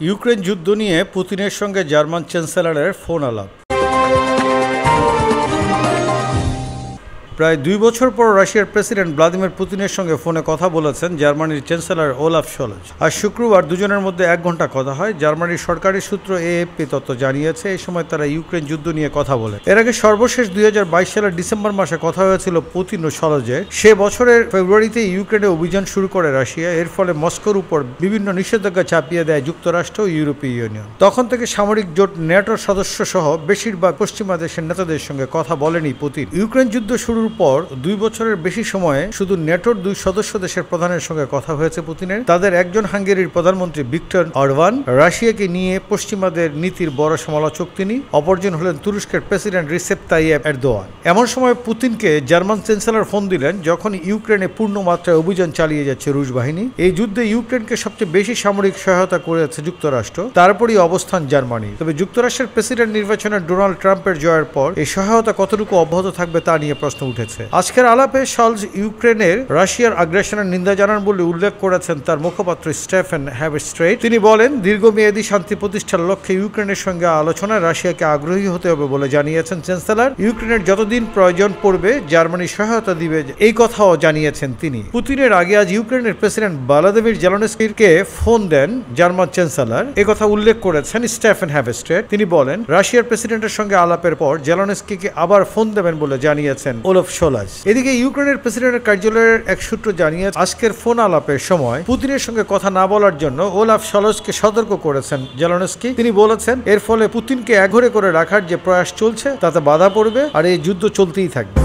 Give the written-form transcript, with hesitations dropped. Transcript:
Ukraine যুদ্ধ নিয়ে পুতিনের সঙ্গে জার্মান চ্যান্সেলরের ফোন আলাপ। প্রায় 2 বছর পর রাশিয়ার প্রেসিডেন্ট ভ্লাদিমির পুতিনের সঙ্গে ফোনে কথা বলেছেন জার্মানির চ্যান্সেলর ওলাফ শোলজ। আজ শুক্রবার দুজনের মধ্যে 1 ঘন্টা কথা হয়। জার্মানির সরকারি সূত্র এএফপি তথ্য জানিয়েছে, এই সময় তারা ইউক্রেন যুদ্ধ নিয়ে কথা বলে। এর আগে সর্বশেষ 2022 সালের ডিসেম্বর মাসে কথা হয়েছিল পুতিন ও শোলজের। সে বছরের ফেব্রুয়ারিতে ইউক্রেনে অভিযান শুরু করে রাশিয়া। এর ফলে মস্কোর উপর বিভিন্ন নিষেধাজ্ঞা চাপিয়ে দেয় যুক্তরাষ্ট্র ও ইউরোপীয় ইউনিয়ন। তখন থেকে সামরিক জোট ন্যাটোর সদস্য সহ বেশিরভাগ পশ্চিমা দেশের নেতাদের সঙ্গে কথা বলেনি পুতিন। ইউক্রেন যুদ্ধ শুরুর পর 2 বছরের বেশি সময়ে শুধু ন্যাটোর 2 সদস্য দেশের প্রধানের সঙ্গে কথা হয়েছে পুতিনের। তাদের একজন হাঙ্গেরির প্রধানমন্ত্রী ভিক্টর অরবান, রাশিয়াকে নিয়ে পশ্চিমাদের নীতির বড় সমালোচক তিনি। অপরজন হলেন তুরস্কের প্রেসিডেন্ট রিসেপ তাইয়েপ এরদোয়ান। এমন সময় পুতিনকে জার্মান চ্যান্সেলর ফোন দিলেন যখন ইউক্রেনে পূর্ণ মাত্রায় অভিযান চালিয়ে যাচ্ছে রুশ বাহিনী। এই যুদ্ধে ইউক্রেনকে সবচেয়ে বেশি সামরিক সহায়তা করেছে যুক্তরাষ্ট্র, তারপরই অবস্থান জার্মানি। তবে যুক্তরাষ্ট্রের প্রেসিডেন্ট নির্বাচনে ডোনাল্ড ট্রাম্পের জয়ের পর এই সহায়তা কতটুকু অব্যাহত থাকবে তা নিয়ে প্রশ্ন উঠেছে। আজকের আলাপে শোলজ ইউক্রেনের রাশিয়ার আগ্রাসনের নিন্দা জানান বলে উল্লেখ করেছেন তার মুখপাত্র স্টেফেন হ্যাভস্ট্রেট। তিনি বলেন, দীর্ঘমেয়াদী শান্তি প্রতিষ্ঠার লক্ষ্যে ইউক্রেনের সঙ্গে আলোচনায় রাশিয়াকে আগ্রহী হতে হবে বলে জানিয়েছেন চ্যান্সেলর। ইউক্রেনের যতদিন প্রয়োজন পড়বে জার্মানি সহায়তা দিবে, এই কথাও জানিয়েছেন তিনি। পুতিনের আগে আজ ইউক্রেনের প্রেসিডেন্ট ভলোদিমির জেলেনস্কিকে ফোন দেন জার্মান চ্যান্সেলর। কথা উল্লেখ করেছেন স্টেফেন হ্যাভস্ট্রেট। তিনি বলেন, রাশিয়ার প্রেসিডেন্টের সঙ্গে আলাপের পর জেলেনস্কিকে আবার ফোন দেবেন বলে জানিয়েছেন ওলাফ শোলজ। এদিকে ইউক্রেনের প্রেসিডেন্টের কার্যালয়ের এক সূত্র জানিয়েছে, আজকের ফোন আলাপের সময় পুতিনের সঙ্গে কথা না বলার জন্য ওলাফ শোলজকে সতর্ক করেছেন জেলেনস্কি। তিনি বলেছেন, এর ফলে পুতিনকে একঘরে করে রাখার যে প্রয়াস চলছে তাতে বাধা পড়বে আর এই যুদ্ধ চলতেই থাকবে।